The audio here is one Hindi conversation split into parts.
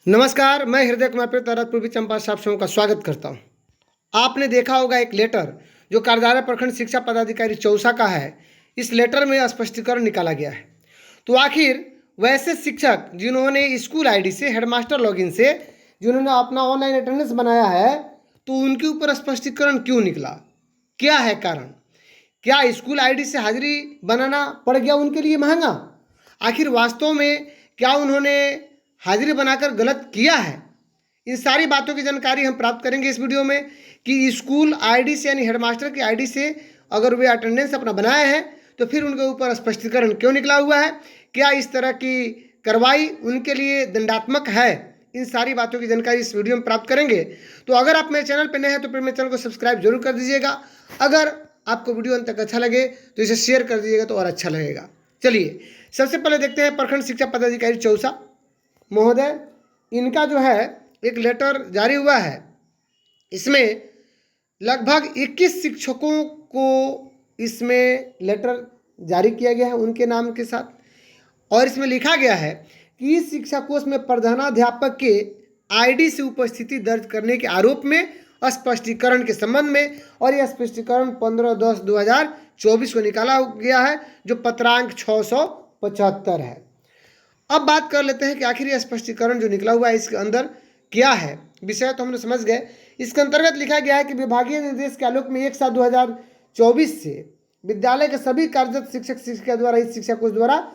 नमस्कार, मैं हृदय कुमार प्रेत पूर्वी चंपारण से आप सबों का स्वागत करता हूं। आपने देखा होगा एक लेटर जो कार्यालय प्रखंड शिक्षा पदाधिकारी चौसा का है। इस लेटर में स्पष्टीकरण निकाला गया है। तो आखिर वैसे शिक्षक जिन्होंने स्कूल आईडी से हेडमास्टर लॉगिन से जिन्होंने अपना ऑनलाइन अटेंडेंस बनाया है, तो उनके ऊपर स्पष्टीकरण क्यों निकला? क्या है कारण? क्या स्कूल आईडी से हाजिरी बनाना पड़ गया उनके लिए महंगा? आखिर वास्तव में क्या उन्होंने हाजिरी बनाकर गलत किया है? इन सारी बातों की जानकारी हम प्राप्त करेंगे इस वीडियो में कि स्कूल आईडी से यानी हेडमास्टर की आईडी से अगर वे अटेंडेंस अपना बनाए हैं तो फिर उनके ऊपर स्पष्टीकरण क्यों निकला हुआ है? क्या इस तरह की कार्रवाई उनके लिए दंडात्मक है? इन सारी बातों की जानकारी इस वीडियो में प्राप्त करेंगे। तो अगर आप मेरे चैनल पर नए हैं तो फिर मेरे चैनल को सब्सक्राइब जरूर कर दीजिएगा। अगर आपको वीडियो अंत तक अच्छा लगे तो इसे शेयर कर दीजिएगा तो और अच्छा लगेगा। चलिए सबसे पहले देखते हैं प्रखंड शिक्षा पदाधिकारी चौसा महोदय, इनका जो है एक लेटर जारी हुआ है। इसमें लगभग 21 शिक्षकों को इसमें लेटर जारी किया गया है उनके नाम के साथ, और इसमें लिखा गया है कि इस शिक्षा कोष में प्रधानाध्यापक के आईडी से उपस्थिति दर्ज करने के आरोप में स्पष्टीकरण के संबंध में, और यह स्पष्टीकरण 15/10/2024 को निकाला गया है जो पत्रांक 675 है। अब बात कर लेते हैं कि आखिर यह स्पष्टीकरण जो निकला हुआ है इसके अंदर क्या है। विषय तो हमने समझ गए। इसके अंतर्गत लिखा गया है कि विभागीय निर्देश के आलोक में 1/7/2024 से विद्यालय के सभी कार्यरत शिक्षक शिक्षिका द्वारा इस शिक्षा कोष द्वारा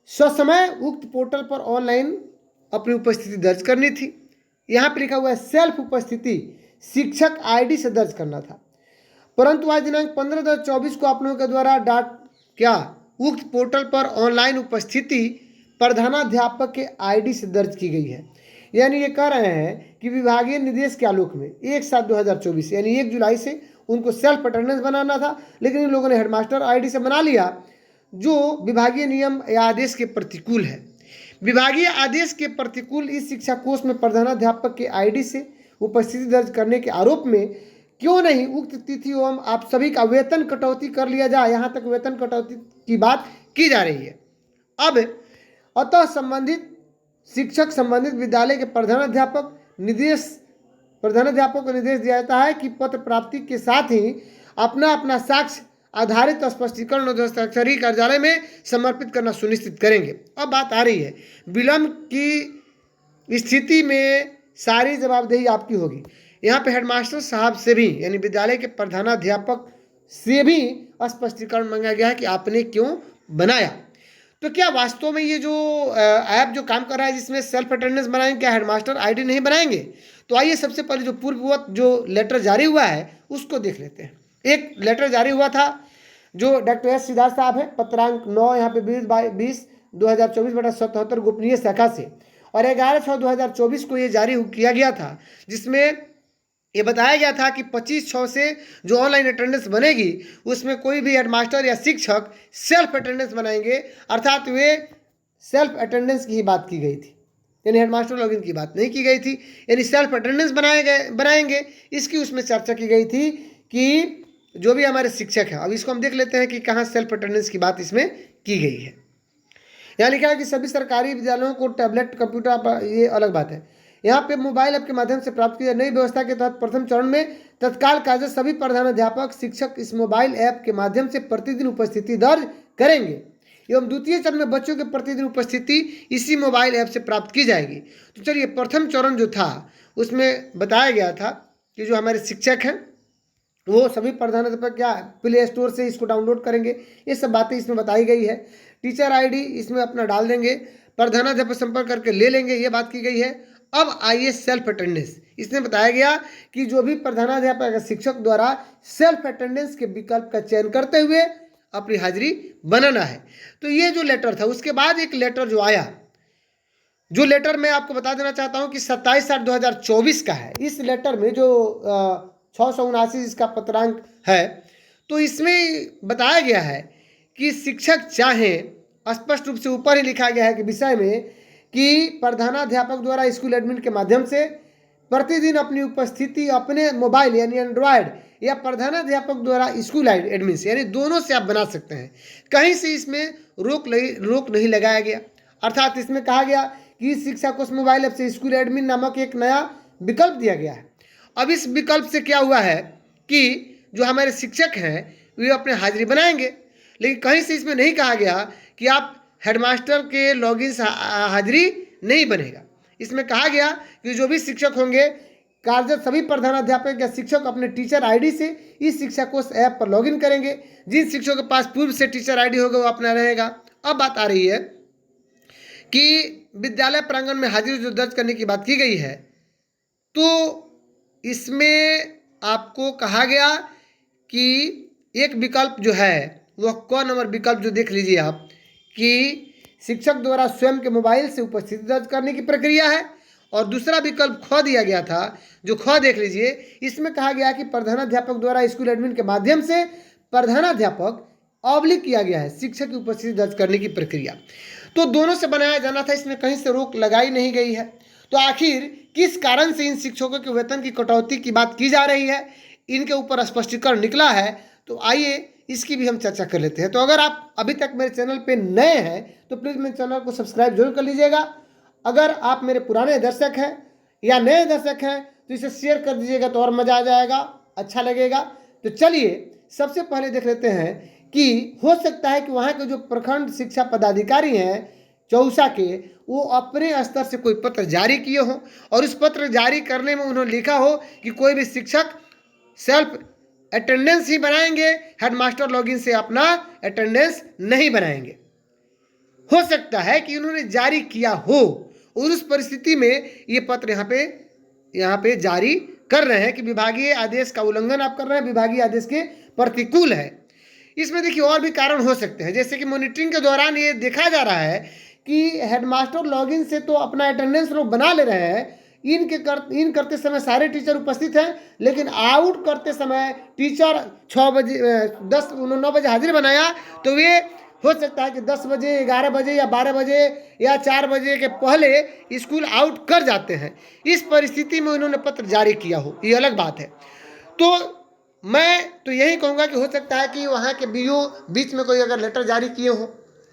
ससमय उक्त पोर्टल पर ऑनलाइन अपनी उपस्थिति दर्ज करनी थी। यहाँ पर लिखा हुआ है सेल्फ उपस्थिति शिक्षक आईडी से दर्ज करना था, परंतु आज दिनांक 15/10/24 को आप लोगों के द्वारा उक्त पोर्टल पर ऑनलाइन उपस्थिति प्रधानाध्यापक के आईडी से दर्ज की गई है। यानी ये कह रहे हैं कि विभागीय निर्देश के आलोक में 1/7/2024 यानी 1 जुलाई से उनको सेल्फ अटेंडेंस बनाना था, लेकिन इन लोगों ने हेडमास्टर आईडी से बना लिया, जो विभागीय नियम या आदेश के प्रतिकूल है। विभागीय आदेश के प्रतिकूल इस शिक्षा कोष में प्रधानाध्यापक के आईडी से उपस्थिति दर्ज करने के आरोप में क्यों नहीं उक्त तिथि एवं आप सभी का वेतन कटौती कर लिया जाए। यहाँ तक वेतन कटौती की बात की जा रही है। अब अतः संबंधित शिक्षक संबंधित विद्यालय के प्रधानाध्यापक को निर्देश दिया जाता है कि पत्र प्राप्ति के साथ ही अपना अपना साक्ष्य आधारित स्पष्टीकरण और हस्ताक्षरी कार्यालय में समर्पित करना सुनिश्चित करेंगे। अब बात आ रही है, विलंब की स्थिति में सारी जवाबदेही आपकी होगी। यहाँ पे हेडमास्टर साहब से भी यानी विद्यालय के प्रधानाध्यापक से भी स्पष्टीकरण मांगा गया है कि आपने क्यों बनाया। तो क्या वास्तव में ये जो ऐप जो काम कर रहा है जिसमें सेल्फ अटेंडेंस बनाएंगे, क्या हेडमास्टर आईडी नहीं बनाएंगे? तो आइए सबसे पहले जो पूर्ववत जो लेटर जारी हुआ है उसको देख लेते हैं। एक लेटर जारी हुआ था जो डॉक्टर एस सिद्धार्थ साहब है, पत्रांक 9 यहाँ पे 20/20/2024/77 गोपनीय शाखा से, और 11/6/2024 को ये जारी किया गया था, जिसमें ये बताया गया था कि 25/6 से जो ऑनलाइन अटेंडेंस बनेगी उसमें कोई भी हेडमास्टर या शिक्षक सेल्फ अटेंडेंस बनाएंगे, अर्थात वे सेल्फ अटेंडेंस की ही बात की गई थी, यानी हेडमास्टर लॉगिन की बात नहीं की गई थी। यानी सेल्फ अटेंडेंस बनाएंगे इसकी उसमें चर्चा की गई थी कि जो भी हमारे शिक्षक हैं। अब इसको हम देख लेते हैं कि कहाँ सेल्फ अटेंडेंस की बात इसमें की गई है। यहाँ लिखा है कि सभी सरकारी विद्यालयों को टैबलेट कंप्यूटर, ये अलग बात है। यहाँ पे मोबाइल ऐप के माध्यम से प्राप्त की नई व्यवस्था के तहत प्रथम चरण में तत्काल कार्यरत सभी प्रधानाध्यापक शिक्षक इस मोबाइल ऐप के माध्यम से प्रतिदिन उपस्थिति दर्ज करेंगे एवं द्वितीय चरण में बच्चों की प्रतिदिन उपस्थिति इसी मोबाइल ऐप से प्राप्त की जाएगी। तो चलिए, प्रथम चरण जो था उसमें बताया गया था कि जो हमारे शिक्षक हैं वो सभी प्रधानाध्यापक क्या प्ले स्टोर से इसको डाउनलोड करेंगे, ये सब बातें इसमें बताई गई है। टीचर आईडी इसमें अपना डाल देंगे, प्रधानाध्यापक संपर्क करके ले लेंगे, ये बात की गई है। अब आइए सेल्फ अटेंडेंस। इसमें बताया गया कि जो भी प्रधानाध्यापक शिक्षक द्वारा सेल्फ अटेंडेंस के विकल्प का चयन करते हुए अपनी हाजिरी बनाना है। तो ये जो लेटर था उसके बाद एक लेटर जो आया, जो लेटर मैं आपको बता देना चाहता हूं कि 27/8/2024 का है। इस लेटर में जो 679 इसका पत्रांक है, तो इसमें बताया गया है कि शिक्षक चाहें, स्पष्ट रूप से ऊपर ही लिखा गया है कि विषय में कि प्रधानाध्यापक द्वारा स्कूल एडमिन के माध्यम से प्रतिदिन अपनी उपस्थिति अपने मोबाइल यानी एंड्रॉयड या प्रधानाध्यापक द्वारा स्कूल एडमिन से यानी दोनों से आप बना सकते हैं। कहीं से इसमें रोक नहीं लगाया गया, अर्थात इसमें कहा गया कि इस शिक्षा कोष मोबाइल ऐप से स्कूल एडमिन नामक एक नया विकल्प दिया गया है। अब इस विकल्प से क्या हुआ है कि जो हमारे शिक्षक हैं वे अपने हाजिरी बनाएंगे, लेकिन कहीं से इसमें नहीं कहा गया कि आप हेडमास्टर के लॉगिन से हाजिरी नहीं बनेगा। इसमें कहा गया कि जो भी शिक्षक होंगे, कार्यरत सभी प्रधानाध्यापक या शिक्षक अपने टीचर आईडी से इस शिक्षा कोष ऐप पर लॉगिन करेंगे। जिन शिक्षकों के पास पूर्व से टीचर आईडी होगा वो अपना रहेगा। अब बात आ रही है कि विद्यालय प्रांगण में हाजिरी जो दर्ज करने की बात की गई है, तो इसमें आपको कहा गया कि एक विकल्प जो है वह क नंबर विकल्प जो देख लीजिए आप कि शिक्षक द्वारा स्वयं के मोबाइल से उपस्थिति दर्ज करने की प्रक्रिया है, और दूसरा विकल्प ख दिया गया था जो ख देख लीजिए। इसमें कहा गया कि प्रधानाध्यापक द्वारा स्कूल एडमिन के माध्यम से प्रधानाध्यापक ऑब्लिक किया गया है शिक्षक की उपस्थिति दर्ज करने की प्रक्रिया। तो दोनों से बनाया जाना था, इसमें कहीं से रोक लगाई नहीं गई है। तो आखिर किस कारण से इन शिक्षकों के वेतन की कटौती की बात की जा रही है, इनके ऊपर स्पष्टीकरण निकला है, तो आइए इसकी भी हम चर्चा कर लेते हैं। तो अगर आप अभी तक मेरे चैनल पे नए हैं तो प्लीज़ मेरे चैनल को सब्सक्राइब जरूर कर लीजिएगा। अगर आप मेरे पुराने दर्शक हैं या नए दर्शक हैं तो इसे शेयर कर दीजिएगा, तो और मज़ा आ जाएगा, अच्छा लगेगा। तो चलिए सबसे पहले देख लेते हैं कि हो सकता है कि वहाँ के जो प्रखंड शिक्षा पदाधिकारी हैं चौसा के, वो अपने स्तर से कोई पत्र जारी किए हों और उस पत्र जारी करने में उन्होंने लिखा हो कि कोई भी शिक्षक सेल्फ अटेंडेंस ही बनाएंगे, हेडमास्टर लॉगिन से अपना अटेंडेंस नहीं बनाएंगे। हो सकता है कि उन्होंने जारी किया हो और उस परिस्थिति में ये पत्र यहाँ पे जारी कर रहे हैं कि विभागीय आदेश का उल्लंघन आप कर रहे हैं, विभागीय आदेश के प्रतिकूल है। इसमें देखिए और भी कारण हो सकते हैं, जैसे कि मॉनिटरिंग के दौरान ये देखा जा रहा है कि हेडमास्टर लॉगिन से तो अपना अटेंडेंस लोग बना ले रहे हैं, इन करते समय सारे टीचर उपस्थित हैं, लेकिन आउट करते समय टीचर 9 बजे हाजिरी बनाया तो वे हो सकता है कि 10 बजे, 11 बजे या 12 बजे या 4 बजे के पहले स्कूल आउट कर जाते हैं। इस परिस्थिति में उन्होंने पत्र जारी किया हो, ये अलग बात है। तो मैं तो यही कहूँगा कि हो सकता है कि वहाँ के बीओ बीच में कोई अगर लेटर जारी किए हो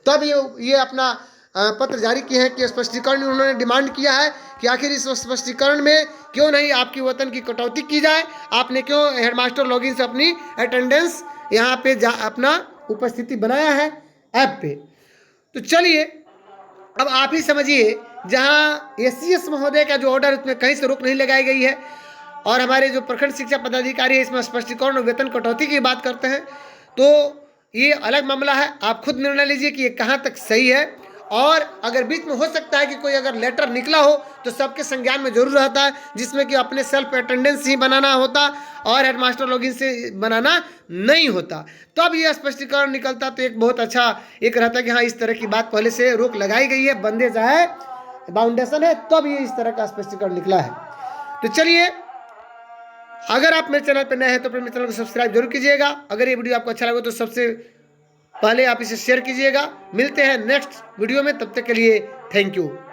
तब ये अपना पत्र जारी किए हैं कि स्पष्टीकरण उन्होंने डिमांड किया है कि आखिर इस स्पष्टीकरण में क्यों नहीं आपकी वेतन की कटौती की जाए, आपने क्यों हेडमास्टर लॉगिन से अपनी अटेंडेंस यहाँ पे अपना उपस्थिति बनाया है ऐप पे। तो चलिए अब आप ही समझिए, जहाँ एसीएस महोदय का जो ऑर्डर उसमें कहीं से रोक नहीं लगाई गई है और हमारे जो प्रखंड शिक्षा पदाधिकारी है इसमें स्पष्टीकरण और वेतन कटौती की बात करते हैं, तो ये अलग मामला है। आप खुद निर्णय लीजिए कि ये कहाँ तक सही है। और अगर बीच में हो सकता है कि कोई अगर लेटर निकला हो तो सबके संज्ञान में जरूर रहता है, जिसमें कि अपने सेल्फ अटेंडेंस ही बनाना होता और हेडमास्टर लॉगिन से बनाना नहीं होता, तब ये स्पष्टीकरण निकलता तो एक बहुत अच्छा एक रहता कि हाँ इस तरह की बात पहले से रोक लगाई गई है, बंदेज है, बाउंडेशन है, तब ये इस तरह का स्पष्टीकरण निकला है। तो चलिए, अगर आप मेरे चैनल पर नए हैं तो मेरे चैनल को सब्सक्राइब जरूर कीजिएगा। अगर ये वीडियो आपको अच्छा लगे तो सबसे पहले आप इसे शेयर कीजिएगा। मिलते हैं नेक्स्ट वीडियो में, तब तक के लिए थैंक यू।